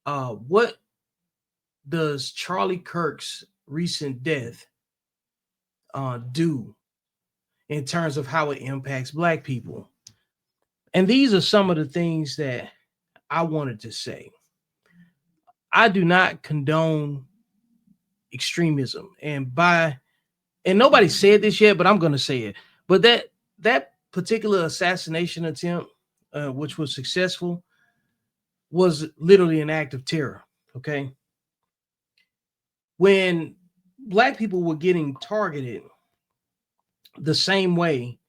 What does Charlie Kirk's recent death do in terms of how it impacts Black people? And these are some of the things that I wanted to say. I do not condone extremism, and nobody said this yet, but I'm going to say it. But that particular assassination attempt, which was successful, was literally an act of terror. Okay, when Black people were getting targeted the same way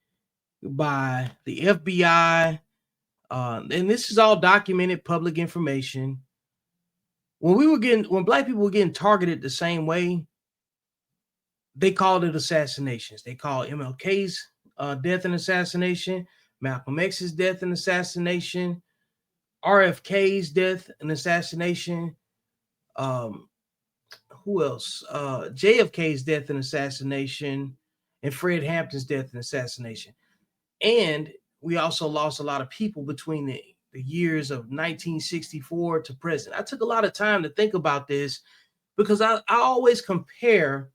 by the FBI, and this is all documented public information. When Black people were getting targeted the same way, they called it assassinations. They called MLK's death and assassination, Malcolm X's death and assassination, RFK's death and assassination. Um, who else? JFK's death and assassination, and Fred Hampton's death and assassination. And we also lost a lot of people between the years of 1964 to present. I took a lot of time to think about this because I always compare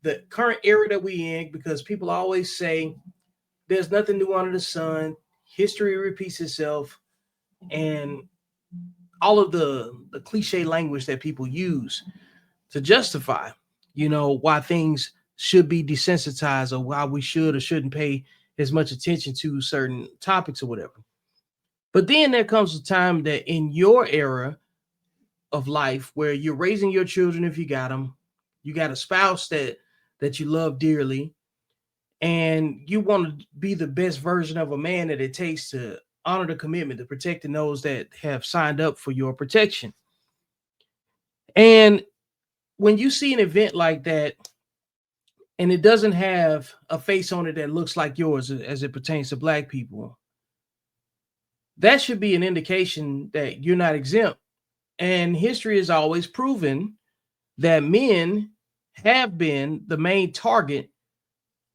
the current era that we in, because people always say there's nothing new under the sun, history repeats itself, and all of the cliche language that people use to justify, why things should be desensitized, or why we should or shouldn't pay as much attention to certain topics or whatever. But then there comes a time that in your era of life where you're raising your children, if you got them, you got a spouse that you love dearly, and you want to be the best version of a man that it takes to honor the commitment to protecting those that have signed up for your protection. And when you see an event like that, and it doesn't have a face on it that looks like yours as it pertains to Black people, that should be an indication that you're not exempt. And history has always proven that men have been the main target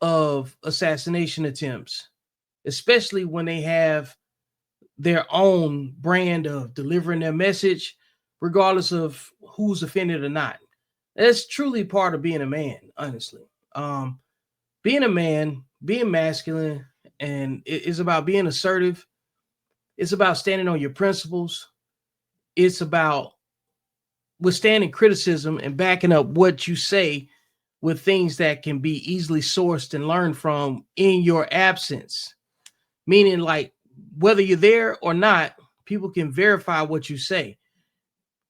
of assassination attempts, especially when they have their own brand of delivering their message, regardless of who's offended or not. That's truly part of being a man, honestly. Being a man, being masculine, and it's about being assertive. It's about standing on your principles. It's about withstanding criticism and backing up what you say with things that can be easily sourced and learned from in your absence. Meaning, like, whether you're there or not, people can verify what you say.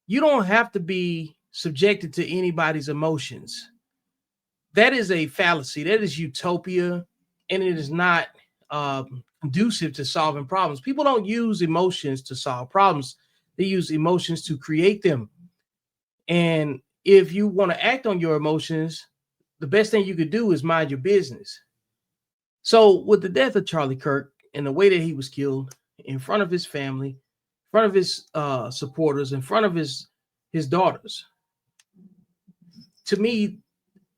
You don't have to be subjected to anybody's emotions. That is a fallacy. That is utopia, and it is not conducive to solving problems. People don't use emotions to solve problems. They use emotions to create them. And if you want to act on your emotions, the best thing you could do is mind your business. So with the death of Charlie Kirk and the way that he was killed in front of his family, in front of his supporters, in front of his daughters, to me,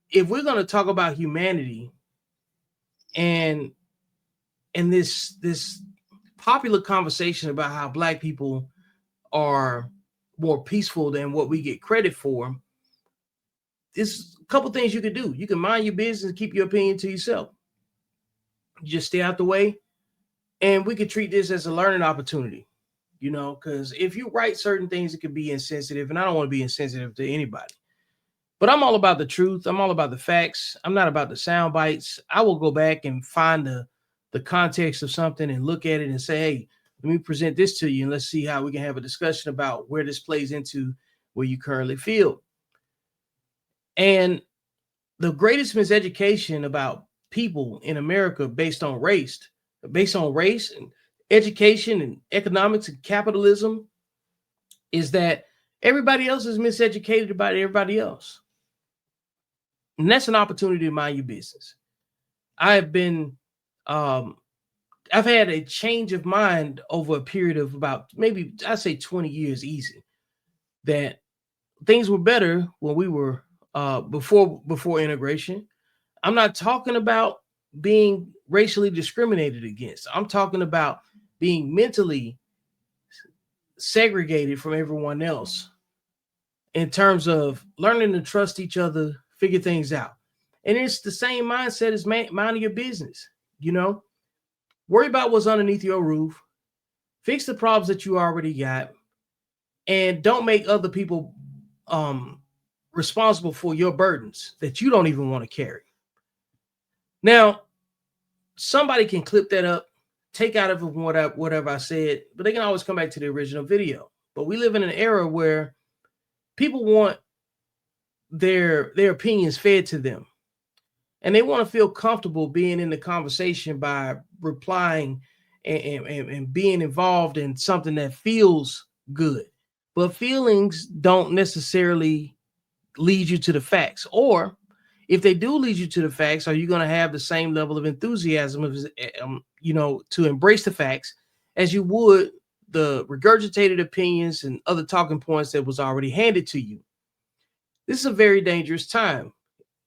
if we're going to talk about humanity and this popular conversation about how Black people are more peaceful than what we get credit for, there's a couple things you can do. You can mind your business and keep your opinion to yourself. You just stay out the way, and we could treat this as a learning opportunity, because if you write certain things, it could be insensitive, and I don't want to be insensitive to anybody. But I'm all about the truth. I'm all about the facts. I'm not about the sound bites. I will go back and find the context of something and look at it and say, hey, let me present this to you, and let's see how we can have a discussion about where this plays into where you currently feel. And the greatest miseducation about people in America based on race and education and economics and capitalism is that everybody else is miseducated about everybody else. And that's an opportunity to mind your business. I've had a change of mind over a period of about maybe I say 20 years easy, that things were better when we were before integration. I'm not talking about being racially discriminated against. I'm talking about being mentally segregated from everyone else in terms of learning to trust each other, figure things out. And it's the same mindset as minding your business. You know, worry about what's underneath your roof, fix the problems that you already got, and don't make other people responsible for your burdens that you don't even want to carry. Now, somebody can clip that up, take out of it whatever I said, but they can always come back to the original video. But we live in an era where people want their opinions fed to them, and they want to feel comfortable being in the conversation by replying and being involved in something that feels good. But feelings don't necessarily lead you to the facts. Or if they do lead you to the facts, are you going to have the same level of enthusiasm of, to embrace the facts as you would the regurgitated opinions and other talking points that was already handed to you? This is a very dangerous time.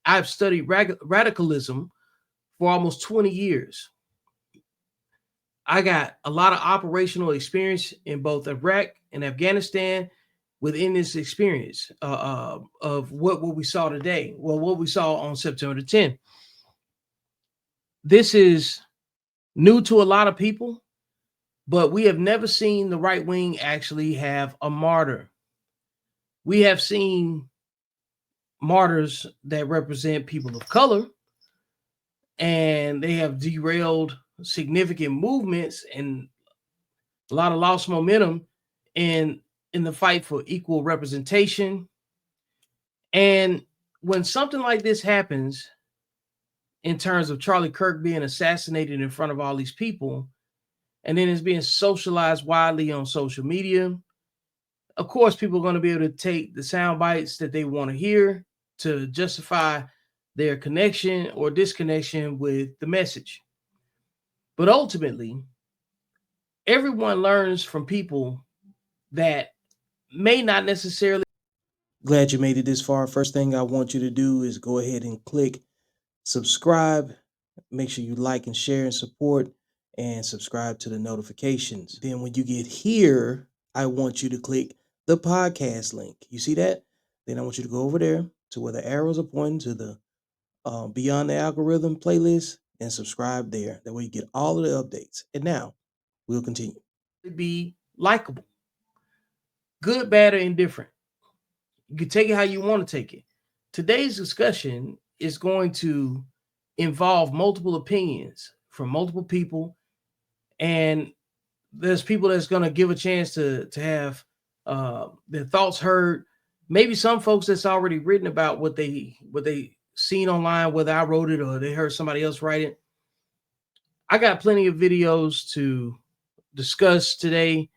I've studied radicalism for almost 20 years. I got a lot of operational experience in both Iraq and Afghanistan within this experience of what we saw today. Well, what we saw on September the 10th. This is new to a lot of people, but we have never seen the right wing actually have a martyr. We have seen martyrs that represent people of color, and they have derailed significant movements and a lot of lost momentum in the fight for equal representation. And when something like this happens, in terms of Charlie Kirk being assassinated in front of all these people, and then it's being socialized widely on social media, of course, people are going to be able to take the sound bites that they want to hear to justify their connection or disconnection with the message. But ultimately, everyone learns from people that may not necessarily. Glad you made it this far. First thing I want you to do is go ahead and click subscribe. Make sure you like and share and support, and subscribe to the notifications. Then when you get here, I want you to click the podcast link. You see that? Then I want you to go over there to where the arrows are pointing to the Beyond the Algorithm playlist and subscribe there. That way you get all of the updates. And now we'll continue. Be likable, good, bad, or indifferent. You can take it how you want to take it. Today's discussion is going to involve multiple opinions from multiple people, and there's people that's going to give a chance to have their thoughts heard. Maybe some folks that's already written about what they seen online, whether I wrote it or they heard somebody else write it. I got plenty of videos to discuss today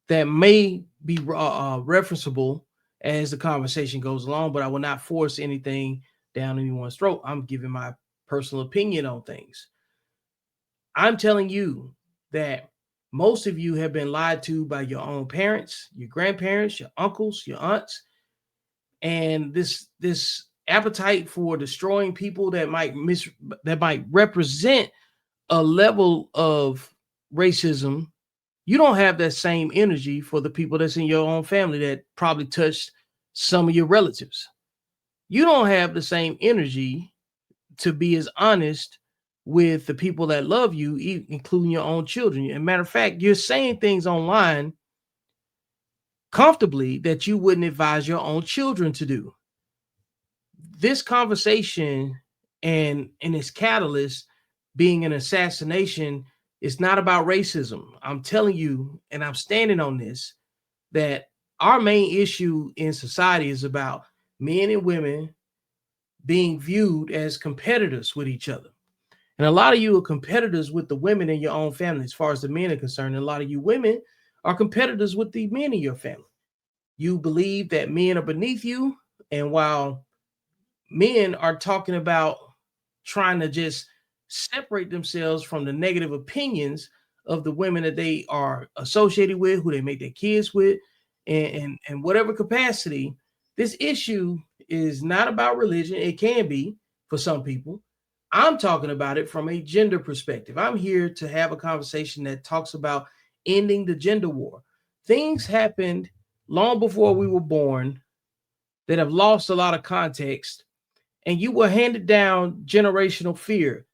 that may be referenceable as the conversation goes along, but I will not force anything down anyone's throat. I'm giving my personal opinion on things. I'm telling you that most of you have been lied to by your own parents, your grandparents, your uncles, your aunts, and this appetite for destroying people that might represent a level of racism. You don't have that same energy for the people that's in your own family that probably touched some of your relatives. You don't have the same energy to be as honest with the people that love you, including your own children. As a matter of fact, you're saying things online comfortably that you wouldn't advise your own children to do. This conversation and its catalyst being an assassination is not about racism. I'm telling you, and I'm standing on this, that our main issue in society is about men and women being viewed as competitors with each other. And a lot of you are competitors with the women in your own family, as far as the men are concerned. And a lot of you women are competitors with the men in your family. You believe that men are beneath you. And while men are talking about trying to just separate themselves from the negative opinions of the women that they are associated with, who they make their kids with, and whatever capacity, this issue is not about religion. It can be for some people. I'm talking about it from a gender perspective. I'm here to have a conversation that talks about ending the gender war. Things happened long before we were born that have lost a lot of context, and you were handed down generational fear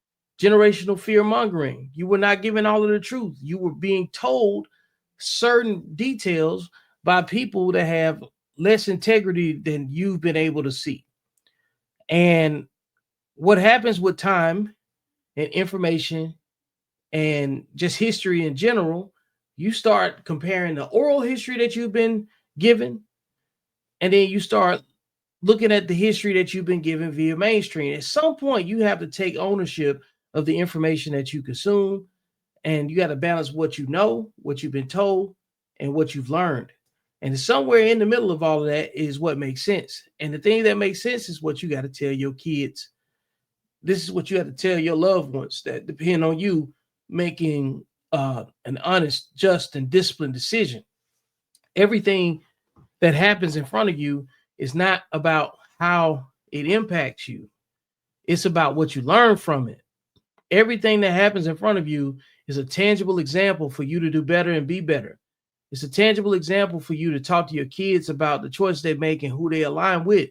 mongering. You were not given all of the truth. You were being told certain details by people that have less integrity than you've been able to see. And what happens with time and information and just history in general, you start comparing the oral history that you've been given, and then you start looking at the history that you've been given via mainstream. At some point, you have to take ownership of the information that you consume, and you got to balance what you know, what you've been told, and what you've learned. And somewhere in the middle of all of that is what makes sense. And the thing that makes sense is what you got to tell your kids. This is what you have to tell your loved ones that depend on you making an honest, just, and disciplined decision. Everything that happens in front of you is not about how it impacts you. It's about what you learn from it. Everything that happens in front of you is a tangible example for you to do better and be better. It's a tangible example for you to talk to your kids about the choices they make and who they align with.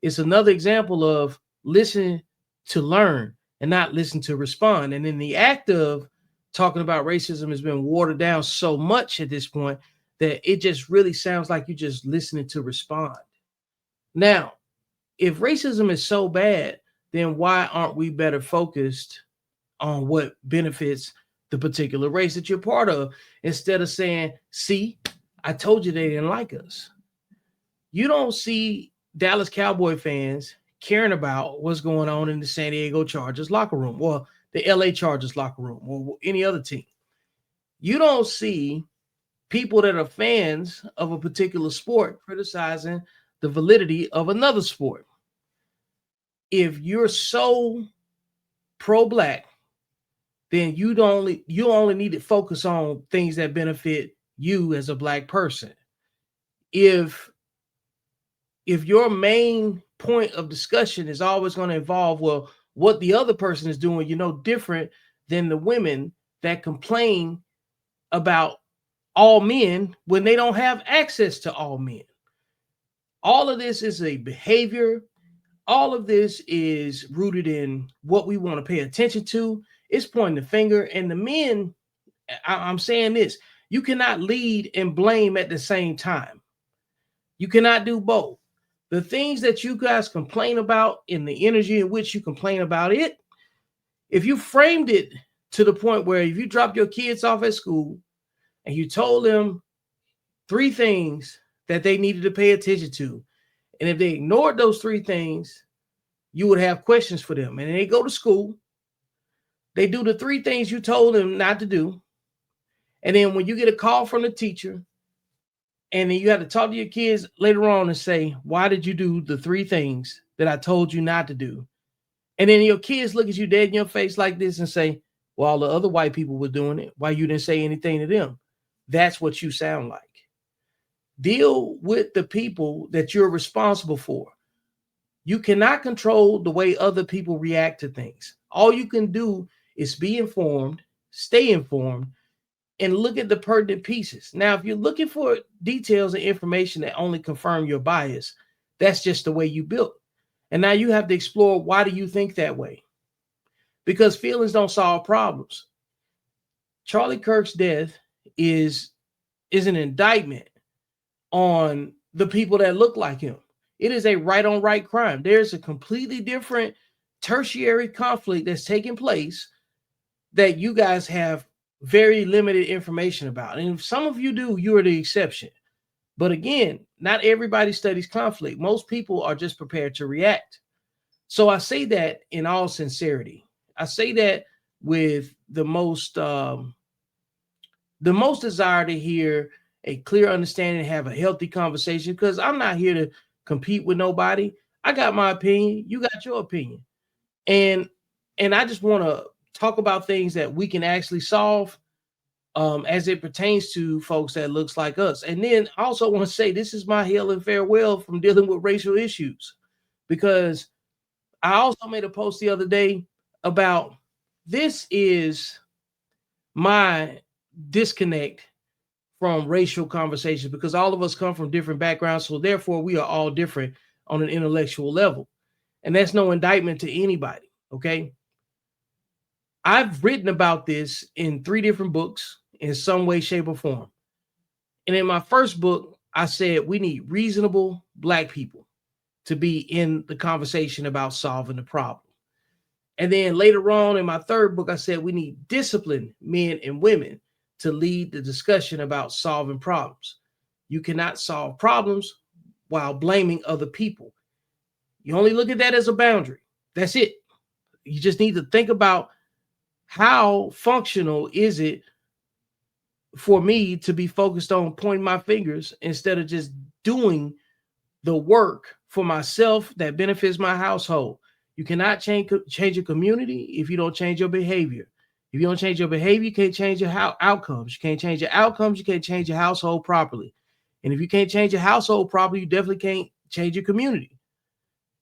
It's another example of listen to learn and not listen to respond. And in the act of talking about racism has been watered down so much at this point that it just really sounds like you're just listening to respond. Now, if racism is so bad, then why aren't we better focused on what benefits the particular race that you're part of instead of saying, see, I told you they didn't like us? You don't see Dallas Cowboy fans caring about what's going on in the San Diego Chargers locker room or the LA Chargers locker room or any other team. You don't see people that are fans of a particular sport criticizing the validity of another sport. If you're so pro-black, then you only need to focus on things that benefit you as a black person. If your main point of discussion is always going to involve, well, what the other person is doing, different than the women that complain about all men when they don't have access to all men. All of this is a behavior. All of this is rooted in what we want to pay attention to. It's pointing the finger. And the men, I'm saying this, you cannot lead and blame at the same time. You cannot do both. The things that you guys complain about in the energy in which you complain about it, if you framed it to the point where if you dropped your kids off at school and you told them 3 things that they needed to pay attention to, and if they ignored those 3 things, you would have questions for them. And then they go to school, they do the 3 things you told them not to do. And then when you get a call from the teacher, and then you have to talk to your kids later on and say, why did you do the 3 things that I told you not to do? And then your kids look at you dead in your face like this and say, well, all the other white people were doing it. Why you didn't say anything to them? That's what you sound like. Deal with the people that you're responsible for. You cannot control the way other people react to things. All you can do is be informed, stay informed, and look at the pertinent pieces. Now, if you're looking for details and information that only confirm your bias, that's just the way you built. And now you have to explore, why do you think that way? Because feelings don't solve problems. Charlie Kirk's death is an indictment on the people that look like him. It is a right on right crime. There's a completely different tertiary conflict that's taking place that you guys have very limited information about. And if some of you do, you are the exception. But again, not everybody studies conflict. Most people are just prepared to react. So I say that in all sincerity. I say that with the most desire to hear a clear understanding and have a healthy conversation, because I'm not here to compete with nobody. I got my opinion. You got your opinion. And I just want to talk about things that we can actually solve as it pertains to folks that looks like us. And then I also want to say this is my hail and farewell from dealing with racial issues, because I also made a post the other day about this is my disconnect from racial conversations because all of us come from different backgrounds. So therefore, we are all different on an intellectual level. And that's no indictment to anybody. Okay. I've written about this in 3 different books in some way, shape, or form. And in my first book, I said we need reasonable Black people to be in the conversation about solving the problem. And then later on in my third book, I said we need disciplined men and women to lead the discussion about solving problems. You cannot solve problems while blaming other people. You only look at that as a boundary. That's it. You just need to think about how functional is it for me to be focused on pointing my fingers instead of just doing the work for myself that benefits my household. You cannot change your community if you don't change your behavior. If you don't change your behavior, you can't change your outcomes. You can't change your outcomes. You can't change your household properly. And if you can't change your household properly, you definitely can't change your community.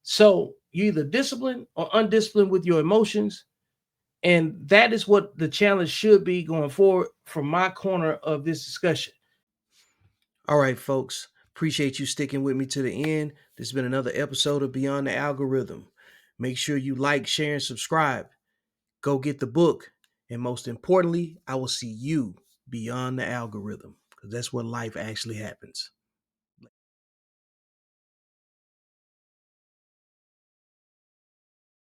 So you're either disciplined or undisciplined with your emotions. And that is what the challenge should be going forward from my corner of this discussion. All right, folks. Appreciate you sticking with me to the end. This has been another episode of Beyond the Algorithm. Make sure you like, share, and subscribe. Go get the book. And most importantly, I will see you beyond the algorithm because that's where life actually happens.